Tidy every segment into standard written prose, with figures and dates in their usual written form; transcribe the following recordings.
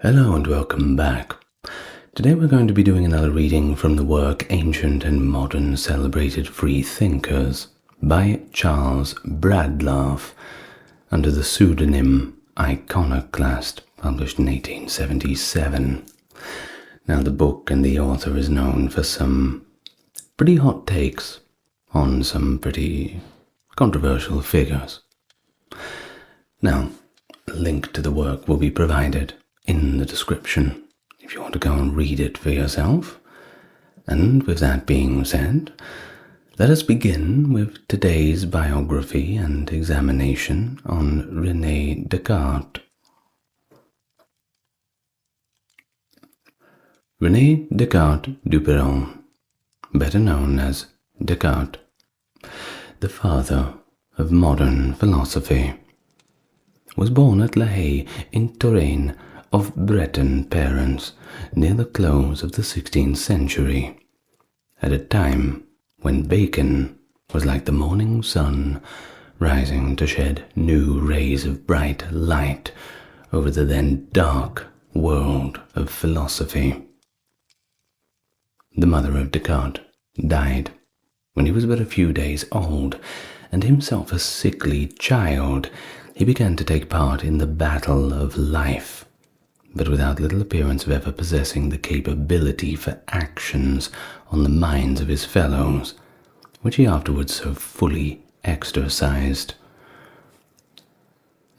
Hello and welcome back. Today we're going to be doing another reading from the work Ancient and Modern Celebrated Free Thinkers by Charles Bradlaugh under the pseudonym Iconoclast, published in 1877. Now the book and the author is known for some pretty hot takes on some pretty controversial figures. Now, a link to the work will be provided in the description if you want to go and read it for yourself. And with that being said, let us begin with today's biography and examination on René Descartes. René Descartes du Perron, better known as Descartes, the father of modern philosophy, was born at Haye in Touraine of Breton parents near the close of the 16th century, at a time when Bacon was like the morning sun, rising to shed new rays of bright light over the then dark world of philosophy. The mother of Descartes died when he was but a few days old, and himself a sickly child, he began to take part in the battle of life, but without little appearance of ever possessing the capability for actions on the minds of his fellows, which he afterwards so fully exercised.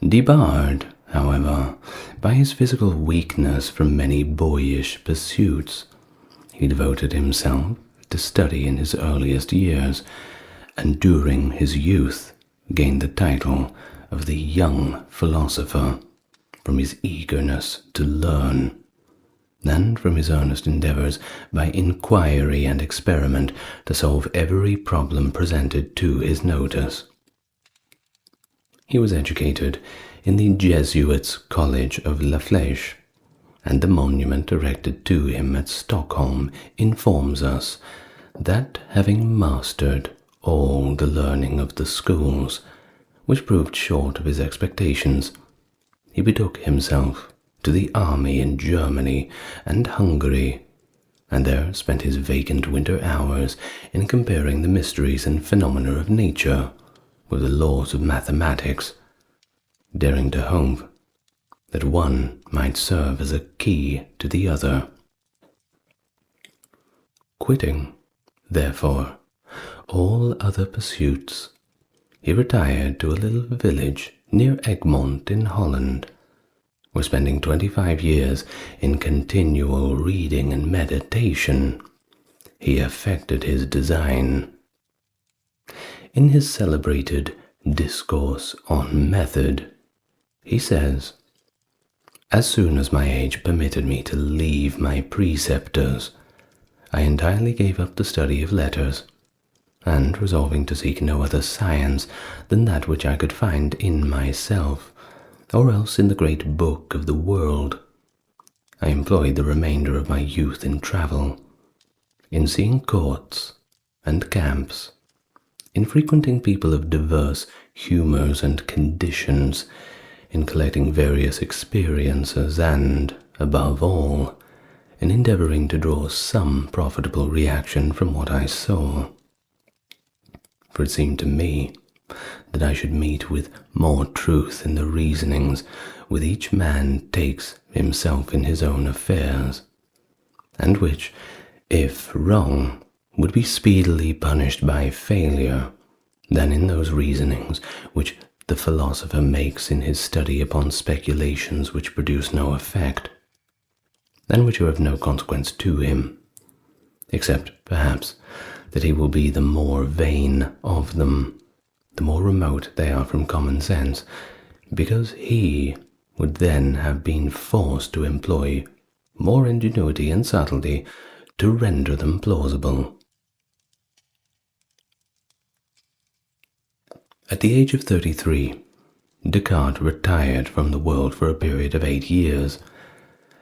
Debarred, however, by his physical weakness from many boyish pursuits, he devoted himself to study in his earliest years, and during his youth gained the title of the young philosopher, from his eagerness to learn, and from his earnest endeavors by inquiry and experiment to solve every problem presented to his notice. He was educated in the Jesuit College of Flèche, and the monument erected to him at Stockholm informs us that, having mastered all the learning of the schools, which proved short of his expectations, he betook himself to the army in Germany and Hungary, and there spent his vacant winter hours in comparing the mysteries and phenomena of nature with the laws of mathematics, daring to hope that one might serve as a key to the other. Quitting, therefore, all other pursuits, he retired to a little village near Egmont in Holland, where, spending 25 years in continual reading and meditation, he effected his design. In his celebrated Discourse on Method, he says, "As soon as my age permitted me to leave my preceptors, I entirely gave up the study of letters, and resolving to seek no other science than that which I could find in myself, or else in the great book of the world, I employed the remainder of my youth in travel, in seeing courts and camps, in frequenting people of diverse humours and conditions, in collecting various experiences, and, above all, in endeavouring to draw some profitable reaction from what I saw. For it seemed to me that I should meet with more truth in the reasonings with each man takes himself in his own affairs, and which, if wrong, would be speedily punished by failure, than in those reasonings which the philosopher makes in his study upon speculations which produce no effect, and which are of no consequence to him, except, perhaps, that he will be the more vain of them, the more remote they are from common sense, because he would then have been forced to employ more ingenuity and subtlety to render them plausible." At the age of 33, Descartes retired from the world for a period of 8 years,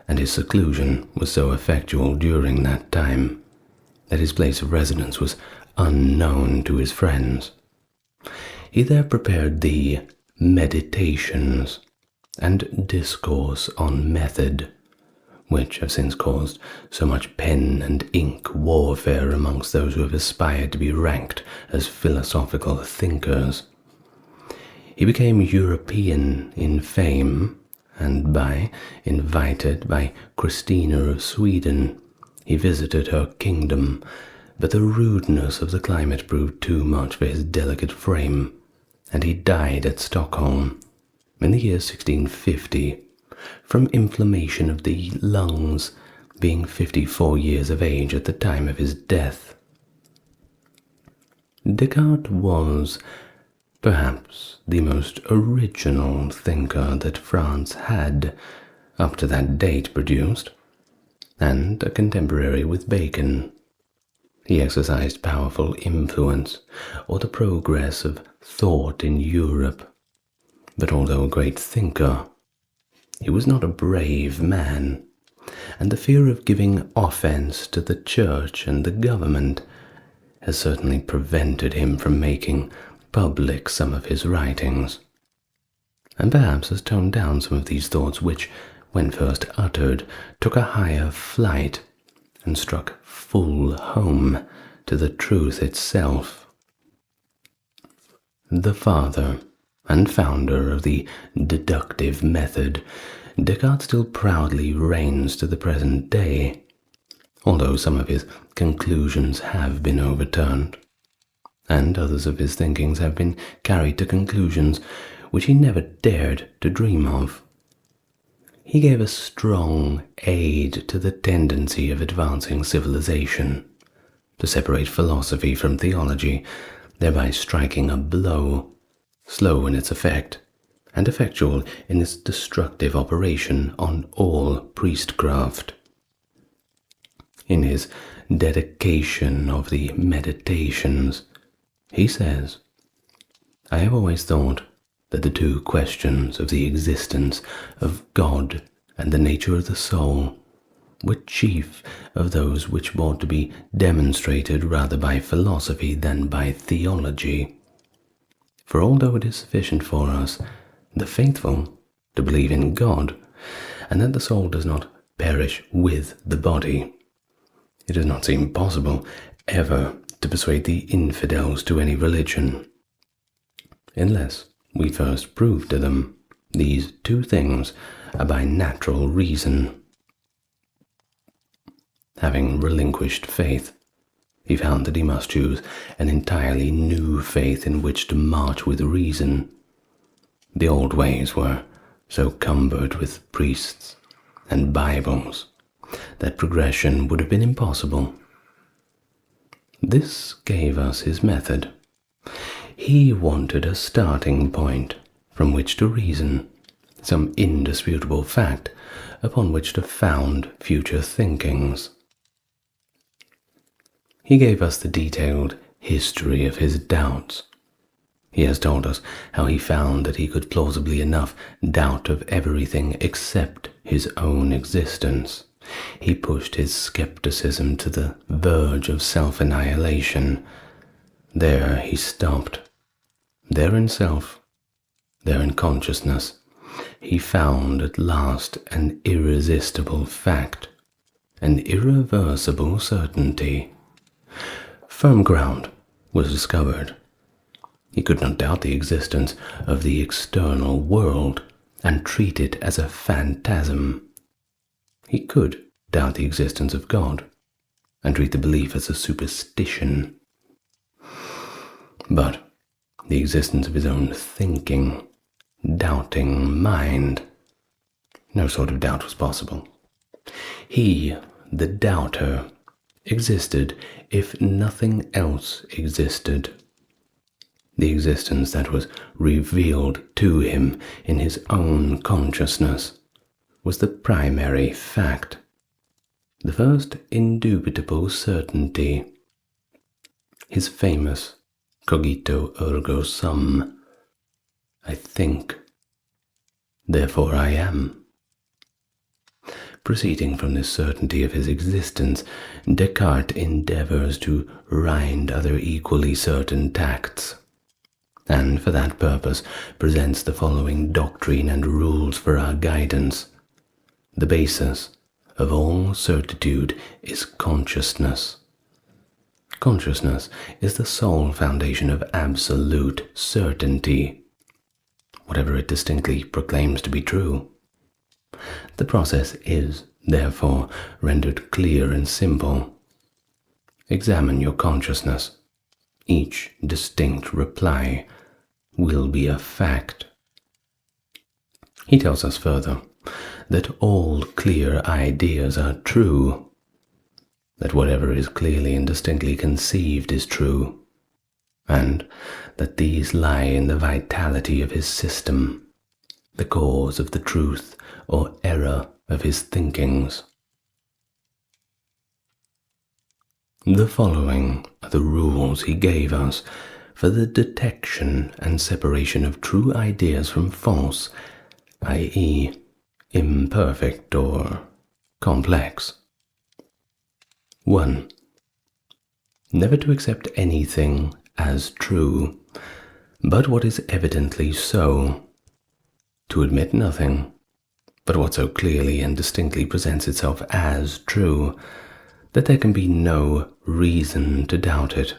and his seclusion was so effectual during that time that his place of residence was unknown to his friends. He there prepared the Meditations and Discourse on Method, which have since caused so much pen and ink warfare amongst those who have aspired to be ranked as philosophical thinkers. He became European in fame, and invited by Christina of Sweden, he visited her kingdom, but the rudeness of the climate proved too much for his delicate frame, and he died at Stockholm in the year 1650 from inflammation of the lungs, being 54 years of age at the time of his death. Descartes was perhaps the most original thinker that France had up to that date produced, and a contemporary with Bacon. He exercised powerful influence on the progress of thought in Europe, but although a great thinker, he was not a brave man, and the fear of giving offense to the church and the government has certainly prevented him from making public some of his writings, and perhaps has toned down some of these thoughts which, when first uttered, took a higher flight and struck full home to the truth itself. The father and founder of the deductive method, Descartes still proudly reigns to the present day, although some of his conclusions have been overturned, and others of his thinkings have been carried to conclusions which he never dared to dream of. He gave a strong aid to the tendency of advancing civilization, to separate philosophy from theology, thereby striking a blow, slow in its effect, and effectual in its destructive operation on all priestcraft. In his dedication of the Meditations, he says, "I have always thought that the two questions of the existence of God and the nature of the soul were chief of those which ought to be demonstrated rather by philosophy than by theology. For although it is sufficient for us, the faithful, to believe in God, and that the soul does not perish with the body, it does not seem possible ever to persuade the infidels to any religion, unless we first prove to them these two things are by natural reason." Having relinquished faith, he found that he must choose an entirely new faith in which to march with reason. The old ways were so cumbered with priests and Bibles that progression would have been impossible. This gave us his method. He wanted a starting point from which to reason, some indisputable fact upon which to found future thinkings. He gave us the detailed history of his doubts. He has told us how he found that he could plausibly enough doubt of everything except his own existence. He pushed his skepticism to the verge of self-annihilation. There he stopped. There in self, there in consciousness, he found at last an irresistible fact, an irreversible certainty. Firm ground was discovered. He could not doubt the existence of the external world and treat it as a phantasm. He could doubt the existence of God and treat the belief as a superstition. But the existence of his own thinking, doubting mind, no sort of doubt was possible. He, the doubter, existed if nothing else existed. The existence that was revealed to him in his own consciousness was the primary fact, the first indubitable certainty. His famous cogito ergo sum, I think, therefore I am. Proceeding from this certainty of his existence, Descartes endeavors to rind other equally certain facts, and for that purpose presents the following doctrine and rules for our guidance, the basis of all certitude is consciousness. Consciousness is the sole foundation of absolute certainty, whatever it distinctly proclaims to be true. The process is, therefore, rendered clear and simple. Examine your consciousness. Each distinct reply will be a fact. He tells us further that all clear ideas are true, that whatever is clearly and distinctly conceived is true, and that these lie in the vitality of his system, the cause of the truth or error of his thinkings. The following are the rules he gave us for the detection and separation of true ideas from false, i.e., imperfect or complex. 1. Never to accept anything as true, but what is evidently so. To admit nothing, but what so clearly and distinctly presents itself as true, that there can be no reason to doubt it.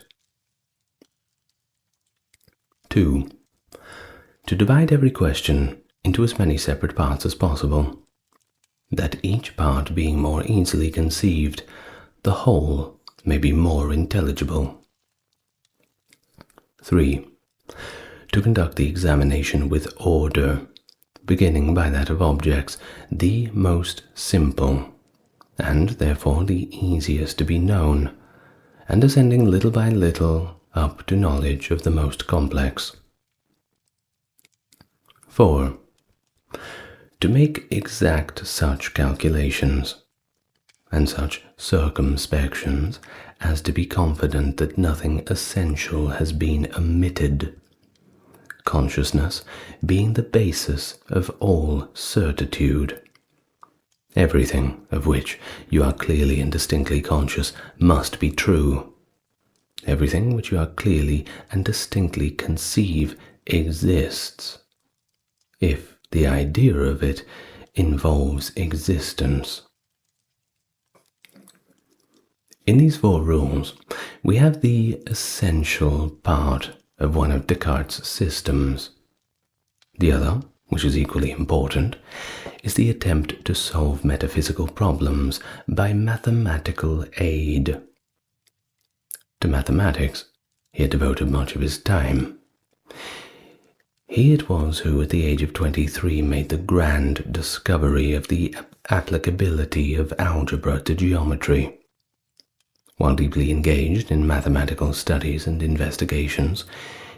2. To divide every question into as many separate parts as possible, that each part being more easily conceived, the whole may be more intelligible. 3. To conduct the examination with order, beginning by that of objects, the most simple, and therefore the easiest to be known, and ascending little by little up to knowledge of the most complex. 4. To make exact such calculations, and such circumspections as to be confident that nothing essential has been omitted, consciousness being the basis of all certitude. Everything of which you are clearly and distinctly conscious must be true. Everything which you are clearly and distinctly conceive exists, if the idea of it involves existence. In these 4 rules, we have the essential part of one of Descartes' systems. The other, which is equally important, is the attempt to solve metaphysical problems by mathematical aid. To mathematics, he had devoted much of his time. He it was who, at the age of 23, made the grand discovery of the applicability of algebra to geometry. While deeply engaged in mathematical studies and investigations,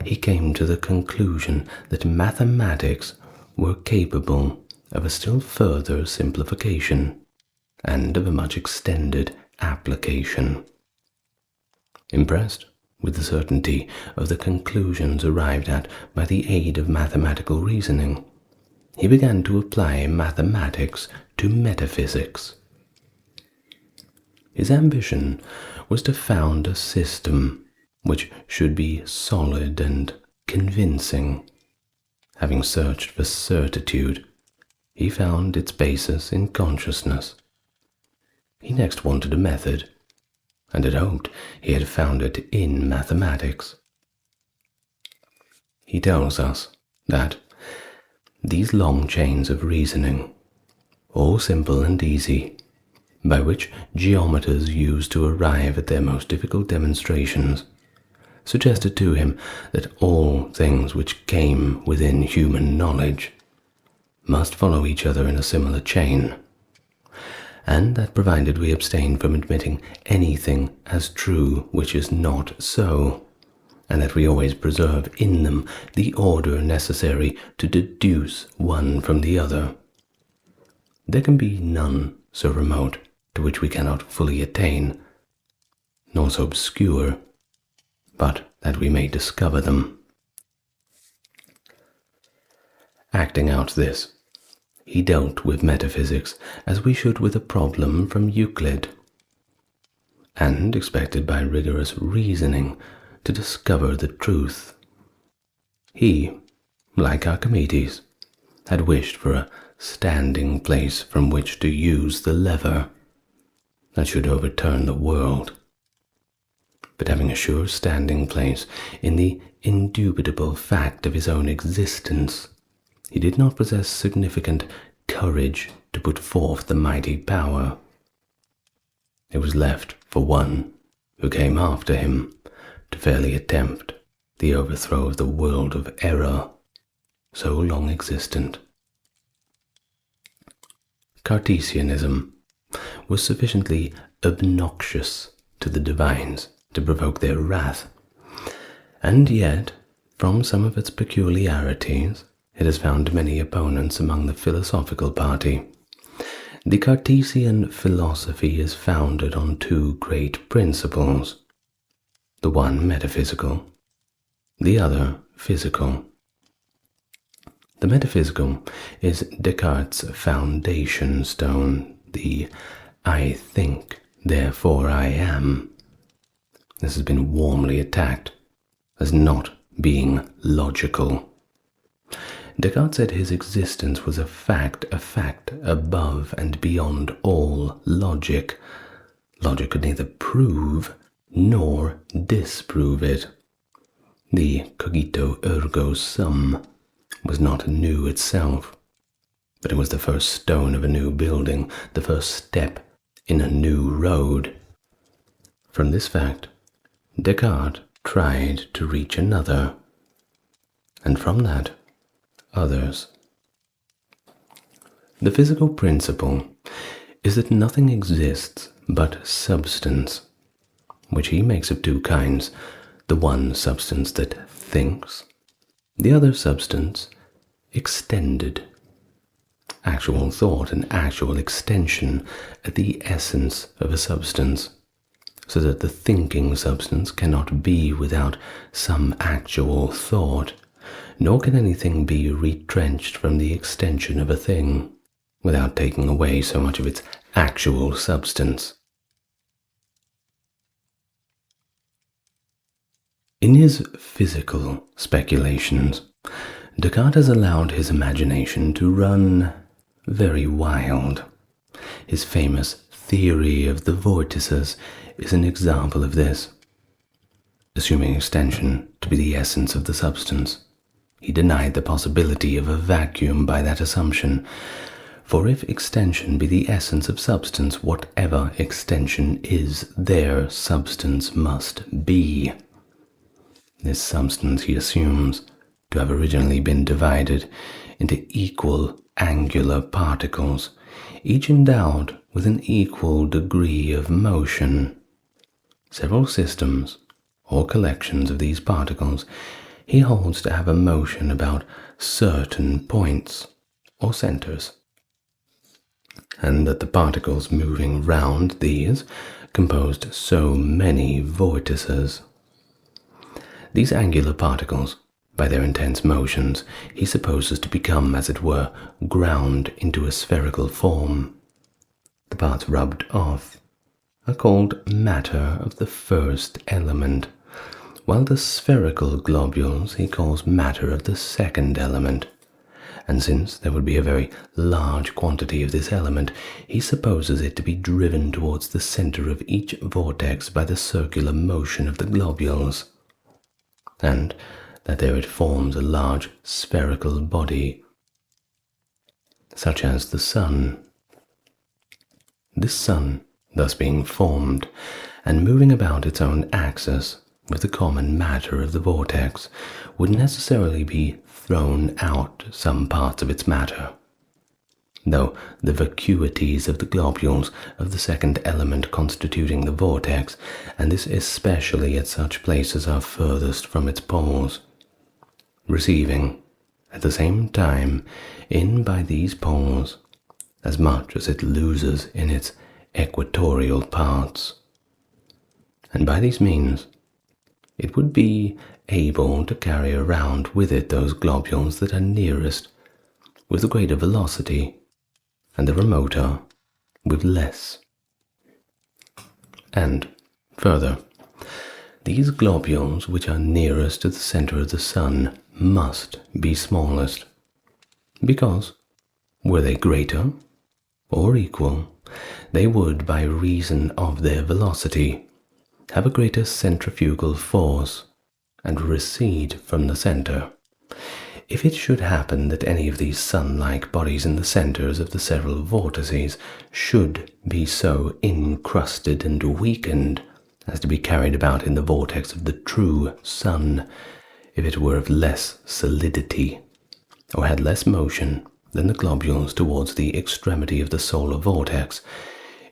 he came to the conclusion that mathematics were capable of a still further simplification and of a much extended application. Impressed with the certainty of the conclusions arrived at by the aid of mathematical reasoning, he began to apply mathematics to metaphysics. His ambition was to found a system which should be solid and convincing. Having searched for certitude, he found its basis in consciousness. He next wanted a method, and had hoped he had found it in mathematics. He tells us that these long chains of reasoning, all simple and easy, by which geometers use to arrive at their most difficult demonstrations, suggested to him that all things which came within human knowledge must follow each other in a similar chain, and that provided we abstain from admitting anything as true which is not so, and that we always preserve in them the order necessary to deduce one from the other, there can be none so remote to which we cannot fully attain, nor so obscure, but that we may discover them. Acting out this, he dealt with metaphysics as we should with a problem from Euclid, and expected by rigorous reasoning to discover the truth. He, like Archimedes, had wished for a standing place from which to use the lever that should overturn the world, but having a sure standing place in the indubitable fact of his own existence, he did not possess sufficient courage to put forth the mighty power. It was left for one who came after him to fairly attempt the overthrow of the world of error so long existent. Cartesianism was sufficiently obnoxious to the divines to provoke their wrath, and yet, from some of its peculiarities, it has found many opponents among the philosophical party. The Cartesian philosophy is founded on two great principles, the one metaphysical, the other physical. The metaphysical is Descartes' foundation stone, the I think, therefore I am. This has been warmly attacked as not being logical. Descartes said his existence was a fact above and beyond all logic. Logic could neither prove nor disprove it. The cogito ergo sum was not new itself, but it was the first stone of a new building, the first step in a new road. From this fact, Descartes tried to reach another, and from that, others. The physical principle is that nothing exists but substance, which he makes of two kinds, the one substance that thinks, the other substance extended. Actual thought and actual extension at the essence of a substance, so that the thinking substance cannot be without some actual thought, nor can anything be retrenched from the extension of a thing without taking away so much of its actual substance. In his physical speculations, Descartes has allowed his imagination to run very wild. His famous theory of the vortices is an example of this. Assuming extension to be the essence of the substance, he denied the possibility of a vacuum by that assumption, for if extension be the essence of substance, whatever extension is, there substance must be. This substance he assumes to have originally been divided into equal angular particles, each endowed with an equal degree of motion. Several systems, or collections of these particles, he holds to have a motion about certain points, or centers, and that the particles moving round these composed so many vortices. These angular particles, by their intense motions, he supposes to become, as it were, ground into a spherical form. The parts rubbed off are called matter of the first element, while the spherical globules he calls matter of the second element, and since there would be a very large quantity of this element, he supposes it to be driven towards the center of each vortex by the circular motion of the globules, and that there it forms a large spherical body, such as the sun. This sun, thus being formed, and moving about its own axis with the common matter of the vortex, would necessarily be thrown out some parts of its matter, though the vacuities of the globules of the second element constituting the vortex, and this especially at such places are furthest from its poles, receiving, at the same time, in by these poles, as much as it loses in its equatorial parts. And by these means, it would be able to carry around with it those globules that are nearest with a greater velocity, and the remoter with less. And, further, these globules which are nearest to the center of the sun must be smallest, because Were they greater or equal, they would, by reason of their velocity, have a greater centrifugal force and recede from the center. If it should happen that any of these sun-like bodies in the centers of the several vortices should be so incrusted and weakened as to be carried about in the vortex of the true sun, if it were of less solidity, or had less motion than the globules towards the extremity of the solar vortex,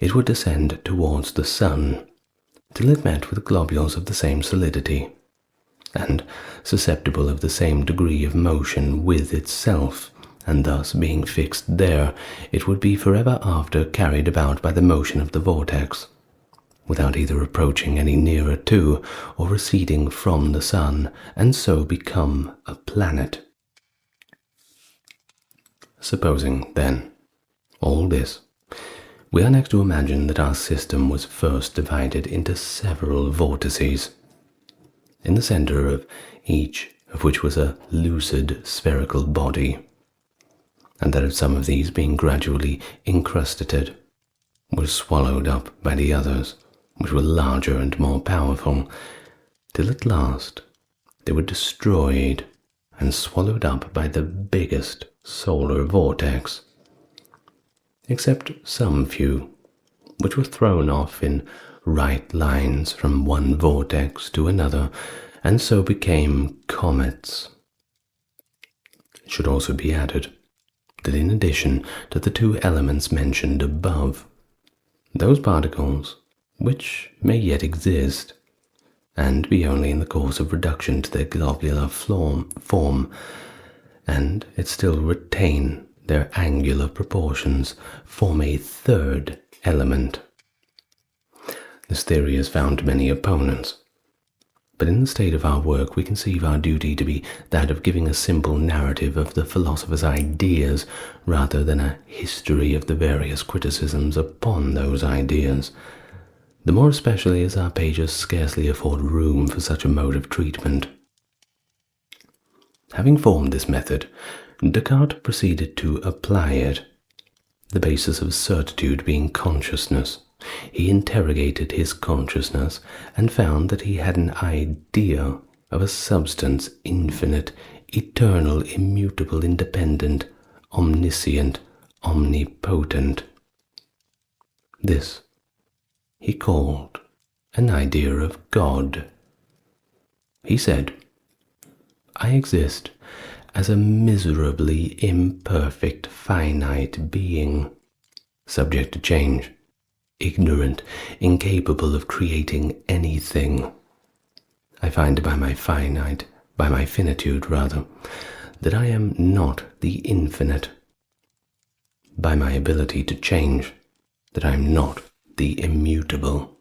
it would descend towards the sun, till it met with globules of the same solidity, and susceptible of the same degree of motion with itself, and thus being fixed there, it would be forever after carried about by the motion of the vortex, without either approaching any nearer to or receding from the sun, and so become a planet. Supposing, then, all this, we are next to imagine that our system was first divided into several vortices, in the center of each of which was a lucid spherical body, and that of some of these being gradually incrustated, was swallowed up by the others, which were larger and more powerful, till at last they were destroyed and swallowed up by the biggest solar vortex, except some few, which were thrown off in right lines from one vortex to another, and so became comets. It should also be added that in addition to the two elements mentioned above, those particles, which may yet exist, and be only in the course of reduction to their globular form, and yet still retain their angular proportions, form a third element. This theory has found many opponents, but in the state of our work we conceive our duty to be that of giving a simple narrative of the philosopher's ideas rather than a history of the various criticisms upon those ideas, the more especially as our pages scarcely afford room for such a mode of treatment. Having formed this method, Descartes proceeded to apply it, the basis of certitude being consciousness. He interrogated his consciousness and found that he had an idea of a substance infinite, eternal, immutable, independent, omniscient, omnipotent. This he called an idea of God. He said, "I exist as a miserably imperfect, finite being, subject to change, ignorant, incapable of creating anything. I find by my finitude rather, that I am not the infinite. By my ability to change, that I am not the immutable.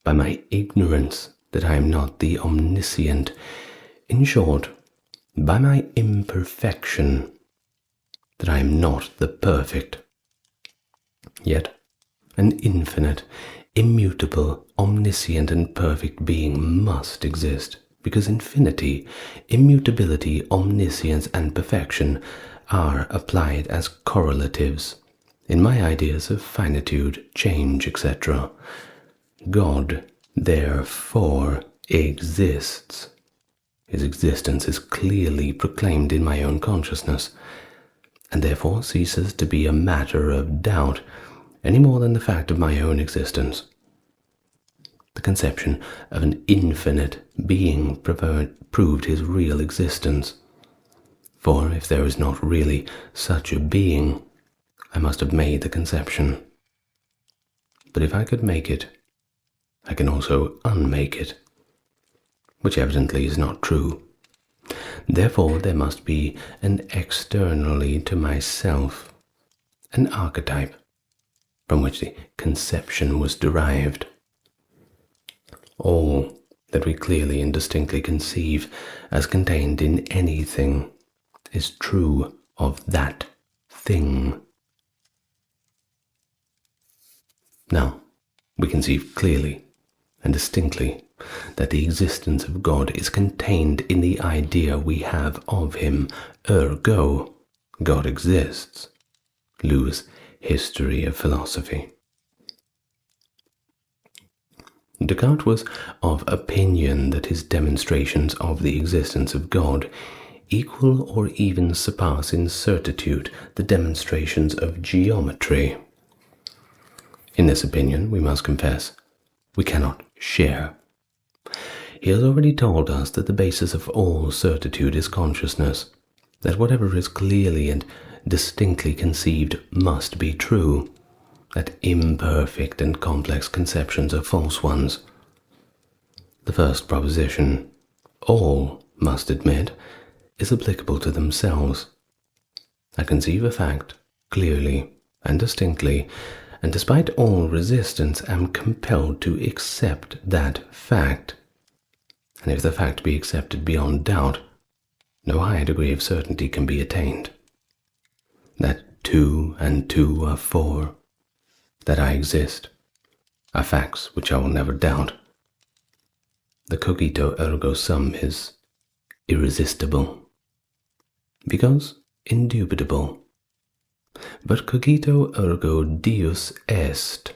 By my ignorance, that I am not the omniscient. In short, by my imperfection, that I am not the perfect. Yet, an infinite, immutable, omniscient, and perfect being must exist, because infinity, immutability, omniscience, and perfection are applied as correlatives in my ideas of finitude, change, etc. God, therefore, exists. His existence is clearly proclaimed in my own consciousness, and therefore ceases to be a matter of doubt any more than the fact of my own existence. The conception of an infinite being proved his real existence, for if there is not really such a being, I must have made the conception. But if I could make it, I can also unmake it, which evidently is not true. Therefore there must be an externally to myself, an archetype, from which the conception was derived. All that we clearly and distinctly conceive as contained in anything is true of that thing. Now, we conceive clearly and distinctly that the existence of God is contained in the idea we have of him, ergo, God exists. loose history of philosophy. Descartes was of opinion that his demonstrations of the existence of God equal or even surpass in certitude the demonstrations of geometry. In this opinion, we must confess, we cannot share. He has already told us that the basis of all certitude is consciousness, that whatever is clearly and distinctly conceived must be true, that imperfect and complex conceptions are false ones. The first proposition, all must admit, is applicable to themselves. I conceive a fact clearly and distinctly, and despite all resistance am compelled to accept that fact. And if the fact be accepted beyond doubt, no higher degree of certainty can be attained. That 2 and 2 are 4, that I exist, are facts which I will never doubt. The cogito ergo sum is irresistible, because indubitable. But cogito ergo Deus est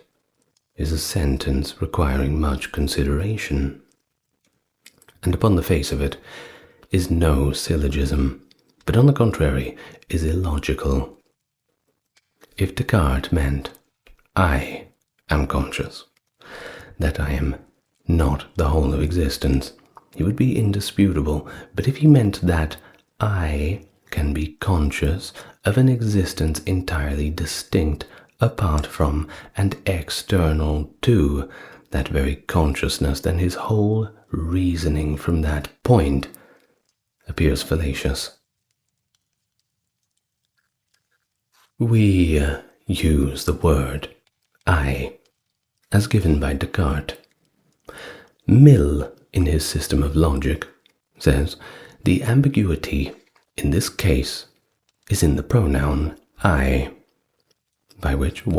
is a sentence requiring much consideration, and upon the face of it is no syllogism, but on the contrary is illogical. If Descartes meant, I am conscious, that I am not the whole of existence, he would be indisputable. But if he meant that I can be conscious of an existence entirely distinct, apart from, and external to that very consciousness, then his whole reasoning from that point appears fallacious. We use the word I as given by Descartes. Mill, in his system of logic, says the ambiguity in this case is in the pronoun I, by which in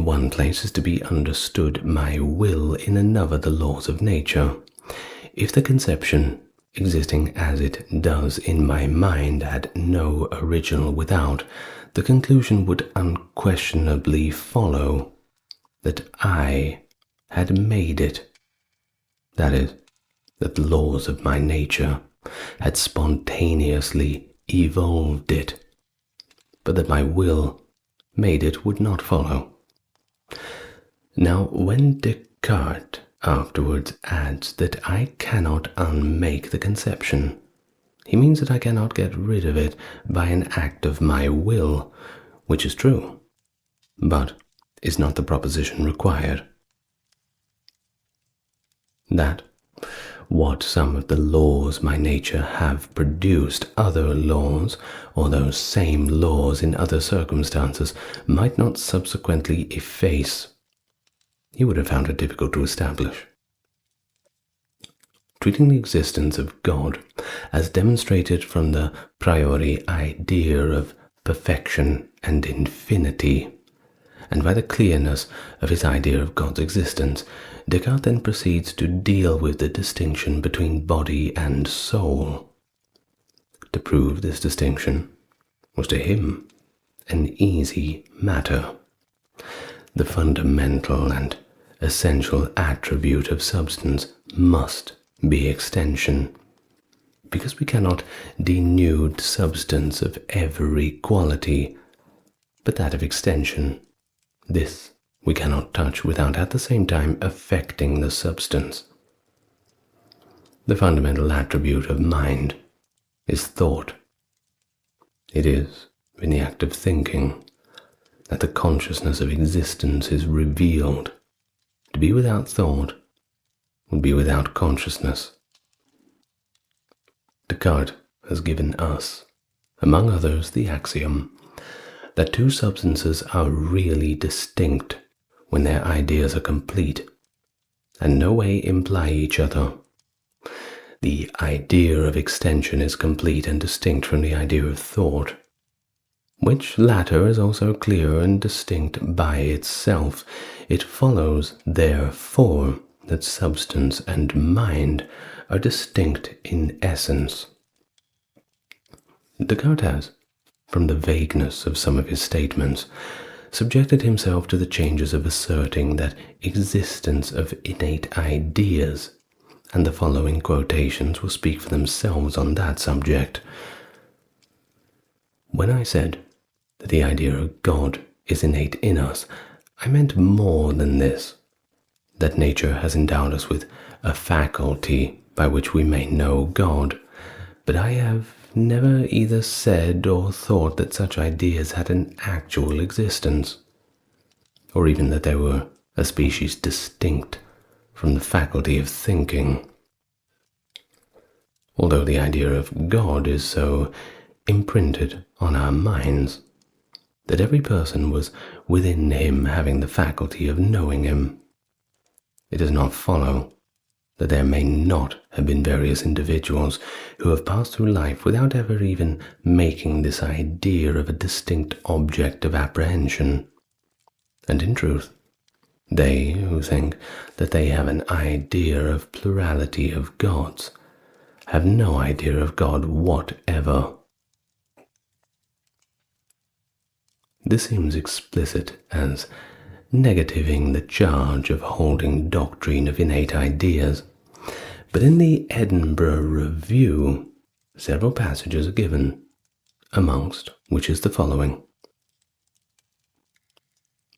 one place is to be understood my will, in another the laws of nature. If the conception, existing as it does in my mind, had no original without, the conclusion would unquestionably follow that I had made it. That is, that the laws of my nature had spontaneously evolved it, but that my will made it would not follow. Now, when Descartes afterwards adds that I cannot unmake the conception, he means that I cannot get rid of it by an act of my will, which is true, but is not the proposition required. That what some of the laws my nature have produced, other laws, or those same laws in other circumstances, might not subsequently efface, he would have found it difficult to establish. Treating the existence of God as demonstrated from the priori idea of perfection and infinity, and by the clearness of his idea of God's existence, Descartes then proceeds to deal with the distinction between body and soul. To prove this distinction was to him an easy matter. The fundamental and essential attribute of substance must be extension, because we cannot denude substance of every quality, but that of extension. This we cannot touch without at the same time affecting the substance. The fundamental attribute of mind is thought. It is in the act of thinking that the consciousness of existence is revealed. To be without thought would be without consciousness. Descartes has given us, among others, the axiom that two substances are really distinct when their ideas are complete, and no way imply each other. The idea of extension is complete and distinct from the idea of thought, which latter is also clear and distinct by itself. It follows, therefore, that substance and mind are distinct in essence. Descartes has, from the vagueness of some of his statements, subjected himself to the changes of asserting that existence of innate ideas, and the following quotations will speak for themselves on that subject. When I said that the idea of God is innate in us, I meant more than this, that nature has endowed us with a faculty by which we may know God, but I have never either said or thought that such ideas had an actual existence, or even that they were a species distinct from the faculty of thinking. Although the idea of God is so imprinted on our minds that every person was within him having the faculty of knowing him, it does not follow that there may not have been various individuals who have passed through life without ever even making this idea of a distinct object of apprehension. And in truth, they who think that they have an idea of plurality of gods have no idea of God whatever. This seems explicit as negativing the charge of holding doctrine of innate ideas, but in the Edinburgh Review several passages are given, amongst which is the following.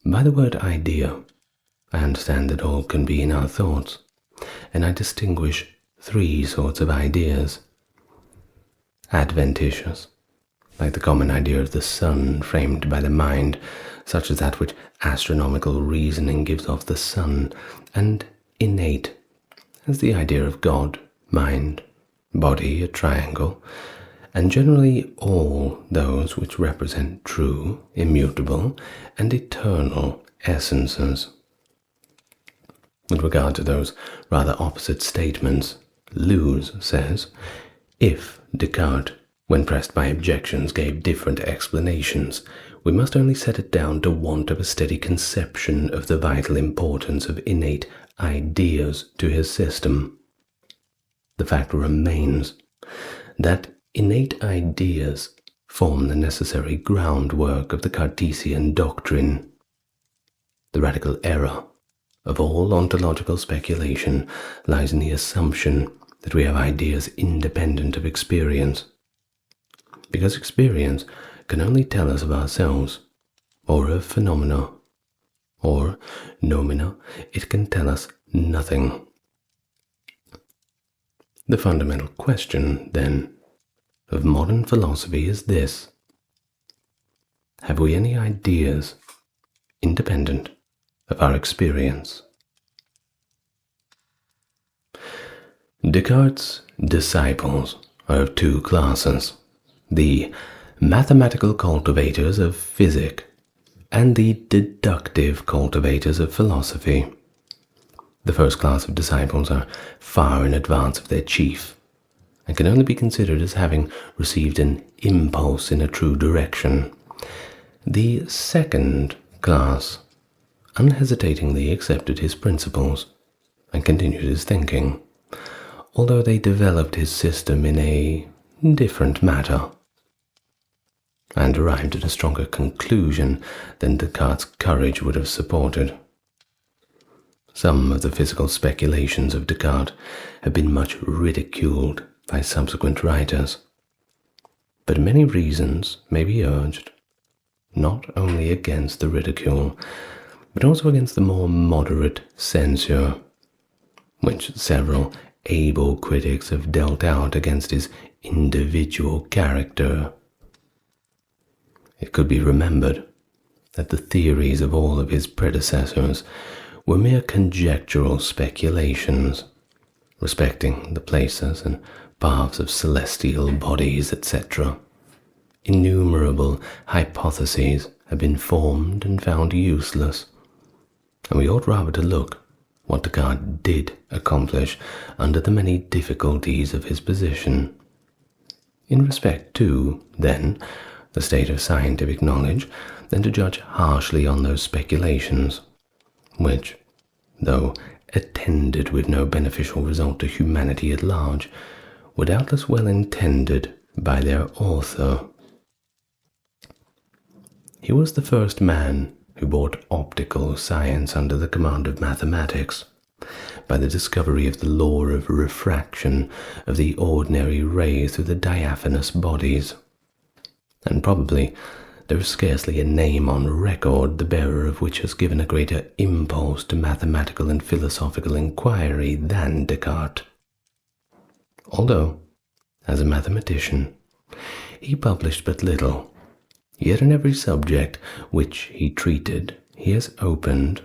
By the word idea, I understand that all can be in our thoughts, and I distinguish three sorts of ideas. Adventitious, like the common idea of the sun framed by the mind, such as that which astronomical reasoning gives of the sun, and innate, as the idea of God, mind, body, a triangle, and generally all those which represent true, immutable, and eternal essences. With regard to those rather opposite statements, Lewes says, if Descartes, when pressed by objections, gave different explanations, we must only set it down to want of a steady conception of the vital importance of innate ideas to his system. The fact remains that innate ideas form the necessary groundwork of the Cartesian doctrine. The radical error of all ontological speculation lies in the assumption that we have ideas independent of experience, because experience can only tell us of ourselves, or of phenomena, or noumena. It can tell us nothing. The fundamental question, then, of modern philosophy is this: have we any ideas independent of our experience? Descartes' disciples are of two classes: the mathematical cultivators of physic and the deductive cultivators of philosophy. The first class of disciples are far in advance of their chief, and can only be considered as having received an impulse in a true direction. The second class unhesitatingly accepted his principles and continued his thinking, although they developed his system in a different manner, and arrived at a stronger conclusion than Descartes' courage would have supported. Some of the physical speculations of Descartes have been much ridiculed by subsequent writers, but many reasons may be urged, not only against the ridicule, but also against the more moderate censure, which several able critics have dealt out against his individual character. It could be remembered that the theories of all of his predecessors were mere conjectural speculations respecting the places and paths of celestial bodies, etc. Innumerable hypotheses have been formed and found useless, and we ought rather to look what Descartes did accomplish under the many difficulties of his position. In respect to, then, the state of scientific knowledge, than to judge harshly on those speculations, which, though attended with no beneficial result to humanity at large, were doubtless well intended by their author. He was the first man who brought optical science under the command of mathematics, by the discovery of the law of refraction of the ordinary rays through the diaphanous bodies. And probably there is scarcely a name on record the bearer of which has given a greater impulse to mathematical and philosophical inquiry than Descartes. Although, as a mathematician, he published but little, yet in every subject which he treated, he has opened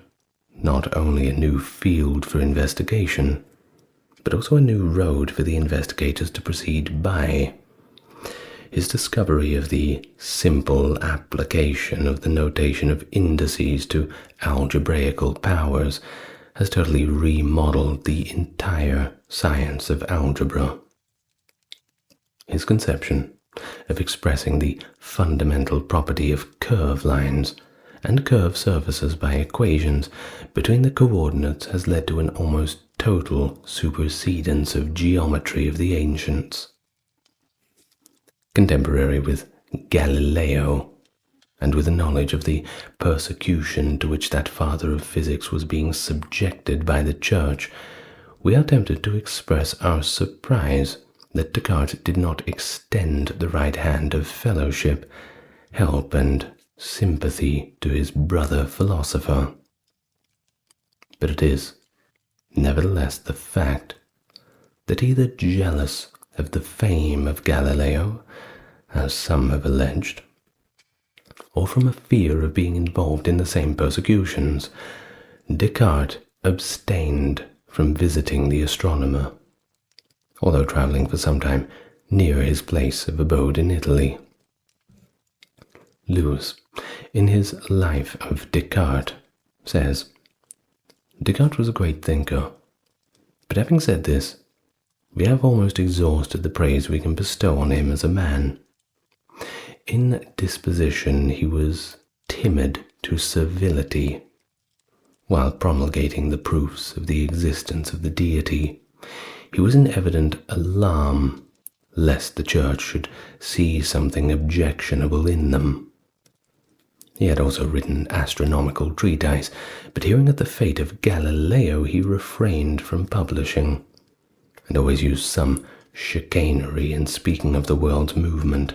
not only a new field for investigation, but also a new road for the investigators to proceed by. His discovery of the simple application of the notation of indices to algebraical powers has totally remodeled the entire science of algebra. His conception of expressing the fundamental property of curve lines and curved surfaces by equations between the coordinates has led to an almost total supersedence of geometry of the ancients. Contemporary with Galileo, and with a knowledge of the persecution to which that father of physics was being subjected by the Church, we are tempted to express our surprise that Descartes did not extend the right hand of fellowship, help, and sympathy to his brother philosopher. But it is, nevertheless, the fact that either jealous of the fame of Galileo, as some have alleged, or from a fear of being involved in the same persecutions, Descartes abstained from visiting the astronomer, although travelling for some time near his place of abode in Italy. Lewis, in his Life of Descartes, says, Descartes was a great thinker, but having said this, we have almost exhausted the praise we can bestow on him as a man. In disposition he was timid to servility, while promulgating the proofs of the existence of the deity. He was in evident alarm lest the Church should see something objectionable in them. He had also written an astronomical treatise, but hearing of the fate of Galileo he refrained from publishing, and always used some chicanery in speaking of the world's movement.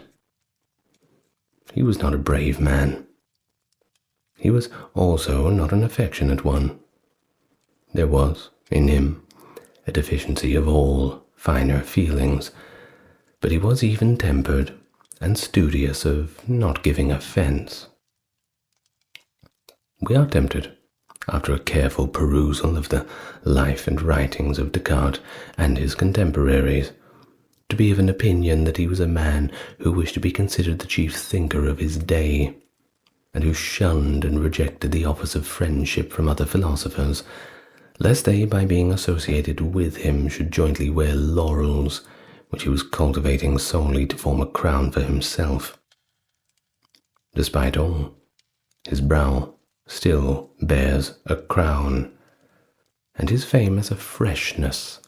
He was not a brave man. He was also not an affectionate one. There was, in him, a deficiency of all finer feelings, but he was even-tempered and studious of not giving offence. We are tempted, after a careful perusal of the life and writings of Descartes and his contemporaries, to be of an opinion that he was a man who wished to be considered the chief thinker of his day, and who shunned and rejected the offers of friendship from other philosophers, lest they, by being associated with him, should jointly wear laurels, which he was cultivating solely to form a crown for himself. Despite all, his brow still bears a crown, and his fame has a freshness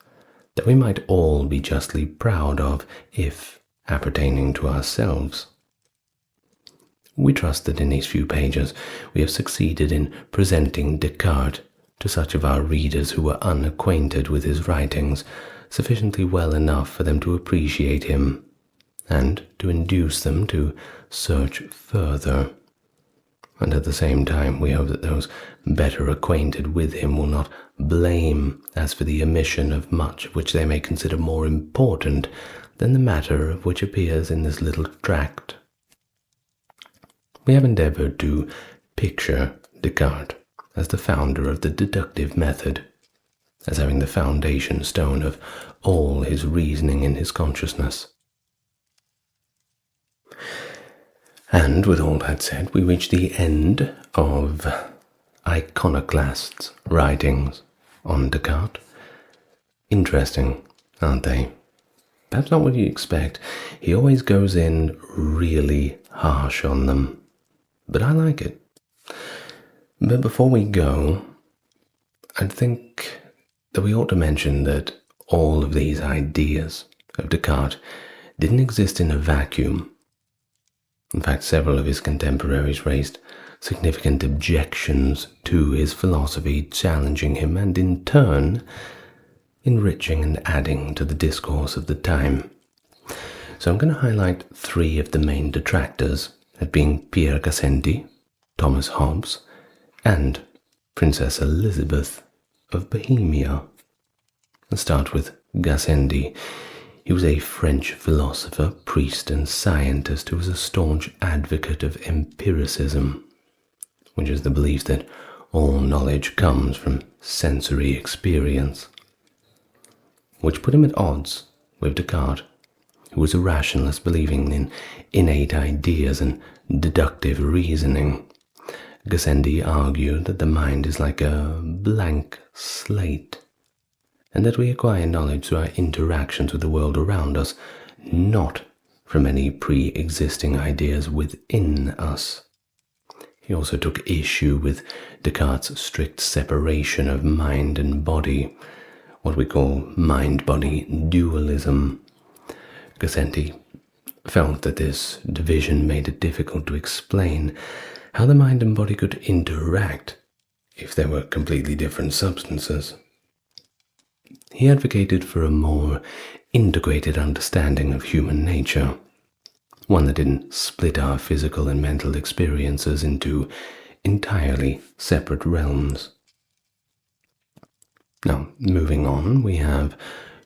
that we might all be justly proud of if appertaining to ourselves. We trust that in these few pages we have succeeded in presenting Descartes to such of our readers who were unacquainted with his writings sufficiently well enough for them to appreciate him, and to induce them to search further. And at the same time we hope that those better acquainted with him will not blame as for the omission of much which they may consider more important than the matter of which appears in this little tract. We have endeavoured to picture Descartes as the founder of the deductive method, as having the foundation stone of all his reasoning in his consciousness. And with all that said, we reach the end of Iconoclast's writings on Descartes. Interesting, aren't they? Perhaps not what you expect. He always goes in really harsh on them, but I like it. But before we go, I think that we ought to mention that all of these ideas of Descartes didn't exist in a vacuum. In fact, several of his contemporaries raised significant objections to his philosophy, challenging him and in turn enriching and adding to the discourse of the time. So I'm going to highlight three of the main detractors, that being Pierre Gassendi, Thomas Hobbes, and Princess Elizabeth of Bohemia. Let's start with Gassendi. He was a French philosopher, priest, and scientist who was a staunch advocate of empiricism, which is the belief that all knowledge comes from sensory experience, which put him at odds with Descartes, who was a rationalist believing in innate ideas and deductive reasoning. Gassendi argued that the mind is like a blank slate, and that we acquire knowledge through our interactions with the world around us, not from any pre-existing ideas within us. He also took issue with Descartes' strict separation of mind and body, what we call mind-body dualism. Gassendi felt that this division made it difficult to explain how the mind and body could interact if they were completely different substances. He advocated for a more integrated understanding of human nature, one that didn't split our physical and mental experiences into entirely separate realms. Now, moving on, we have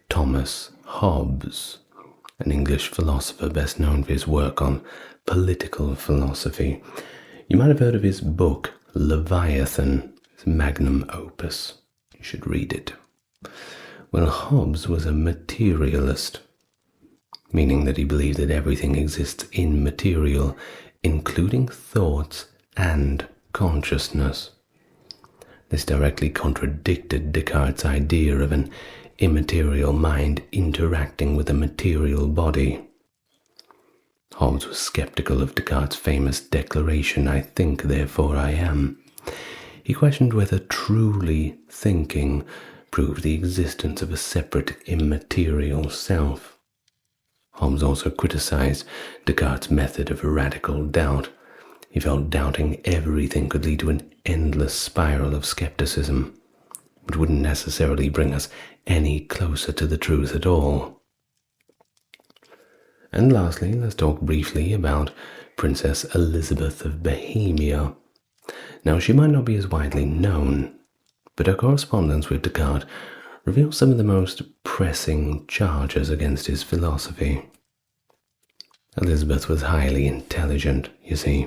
Thomas Hobbes, an English philosopher best known for his work on political philosophy. You might have heard of his book, Leviathan, his magnum opus. You should read it. Well, Hobbes was a materialist, meaning that he believed that everything exists in material, including thoughts and consciousness. This directly contradicted Descartes' idea of an immaterial mind interacting with a material body. Hobbes was skeptical of Descartes' famous declaration, "I think, therefore I am." He questioned whether truly thinking proved the existence of a separate immaterial self. Hobbes also criticized Descartes' method of radical doubt. He felt doubting everything could lead to an endless spiral of skepticism, which wouldn't necessarily bring us any closer to the truth at all. And lastly, let's talk briefly about Princess Elizabeth of Bohemia. Now, she might not be as widely known, but her correspondence with Descartes reveals some of the most pressing charges against his philosophy. Elizabeth was highly intelligent, you see,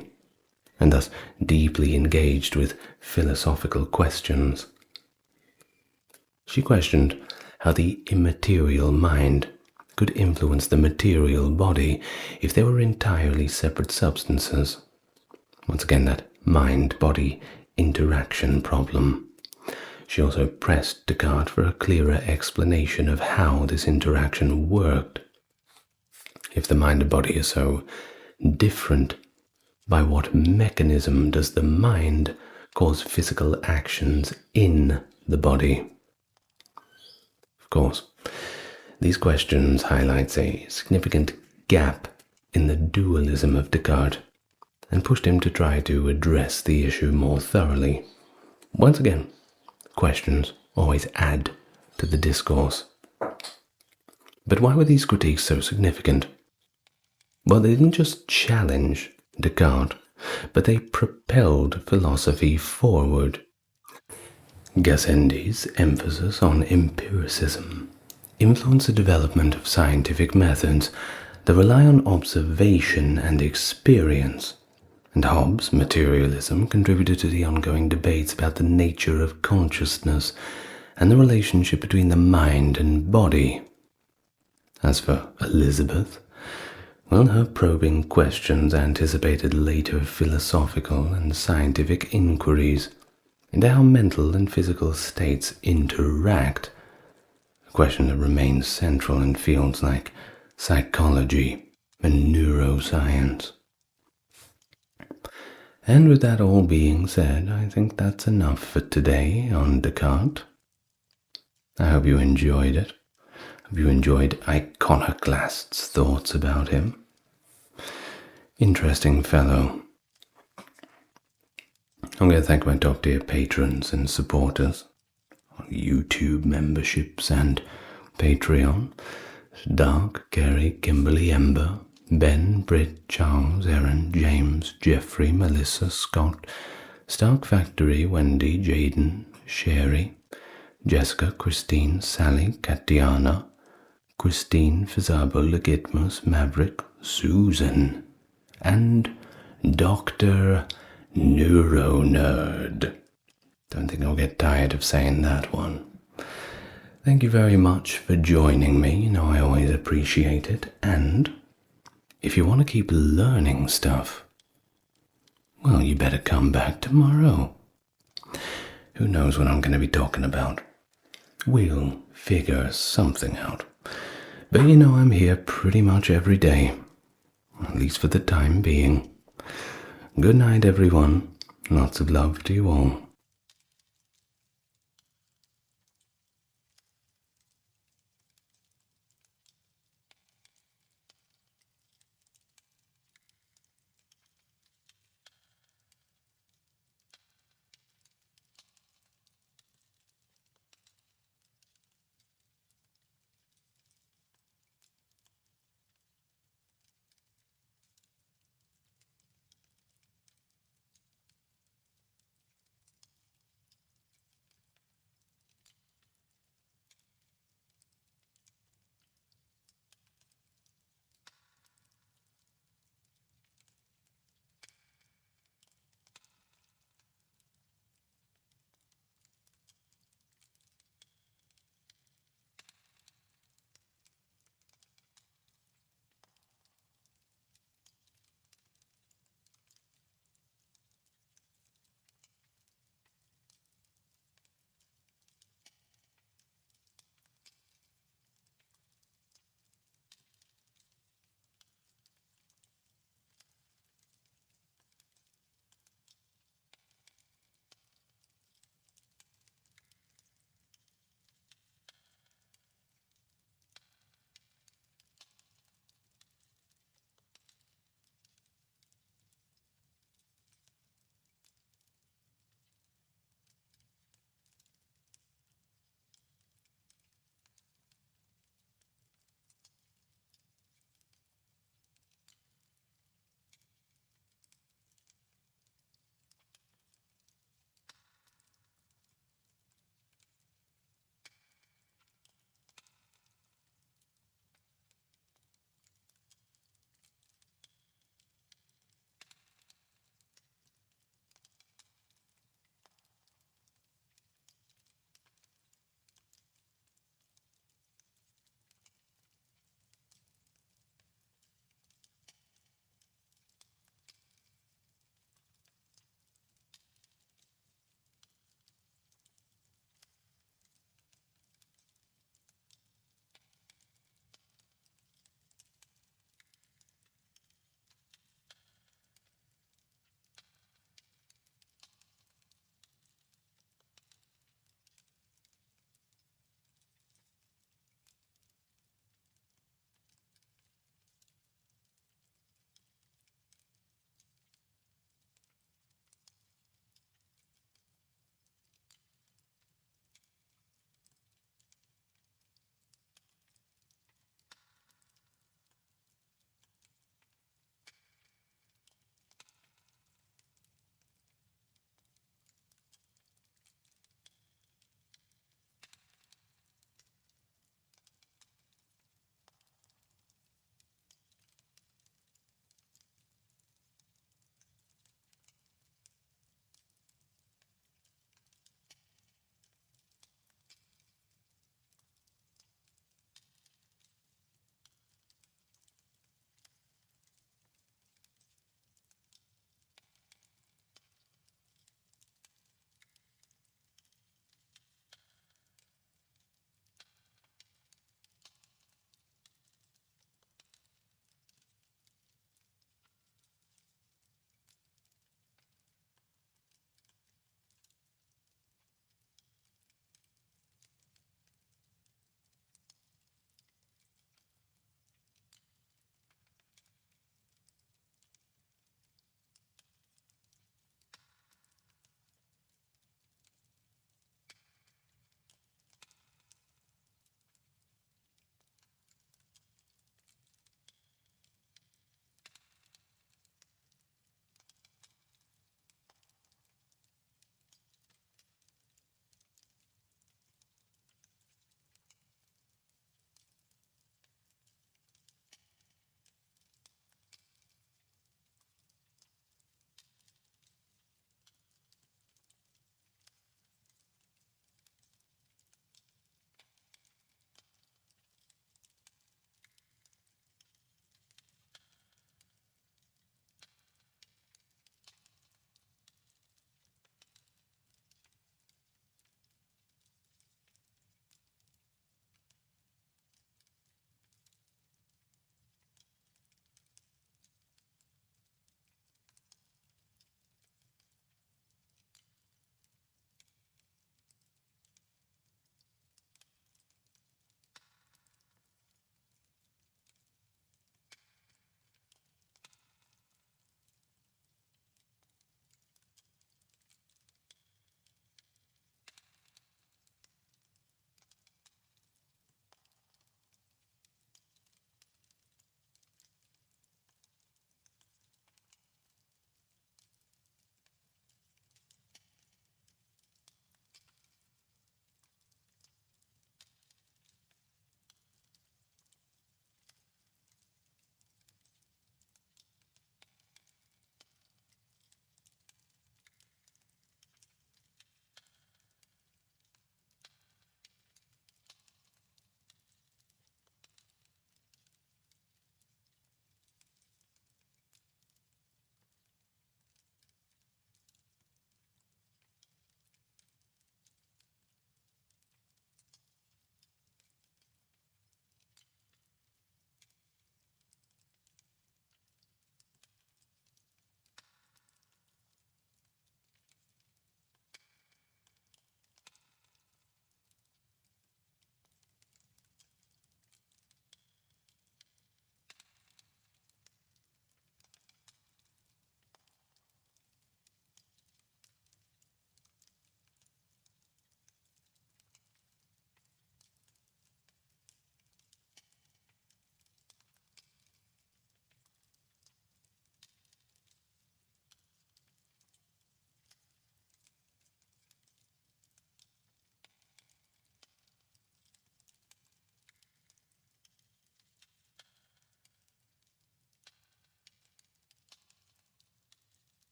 and thus deeply engaged with philosophical questions. She questioned how the immaterial mind could influence the material body if they were entirely separate substances. Once again, that mind-body interaction problem. She also pressed Descartes for a clearer explanation of how this interaction worked. If the mind and body are so different, by what mechanism does the mind cause physical actions in the body? Of course, these questions highlight a significant gap in the dualism of Descartes and pushed him to try to address the issue more thoroughly. Once again, questions always add to the discourse. But why were these critiques so significant? Well, they didn't just challenge Descartes, but they propelled philosophy forward. Gassendi's emphasis on empiricism influenced the development of scientific methods that rely on observation and experience, and Hobbes' materialism contributed to the ongoing debates about the nature of consciousness and the relationship between the mind and body. As for Elizabeth, well, her probing questions anticipated later philosophical and scientific inquiries into how mental and physical states interact, a question that remains central in fields like psychology and neuroscience. And with that all being said, I think that's enough for today on Descartes. I hope you enjoyed it. I hope you enjoyed Iconoclast's thoughts about him. Interesting fellow. I'm going to thank my top tier patrons and supporters on YouTube memberships and Patreon. Dark, Gary, Kimberly, Ember, Ben, Britt, Charles, Aaron, James, Jeffrey, Melissa, Scott, Stark Factory, Wendy, Jaden, Sherry, Jessica, Christine, Sally, Katiana, Christine, Fizabo, Legitmus, Maverick, Susan, and Dr. Neuronerd. Don't think I'll get tired of saying that one. Thank you very much for joining me. You know I always appreciate it. And if you want to keep learning stuff, well, you better come back tomorrow. Who knows what I'm going to be talking about? We'll figure something out. But you know I'm here pretty much every day, at least for the time being. Good night, everyone. Lots of love to you all.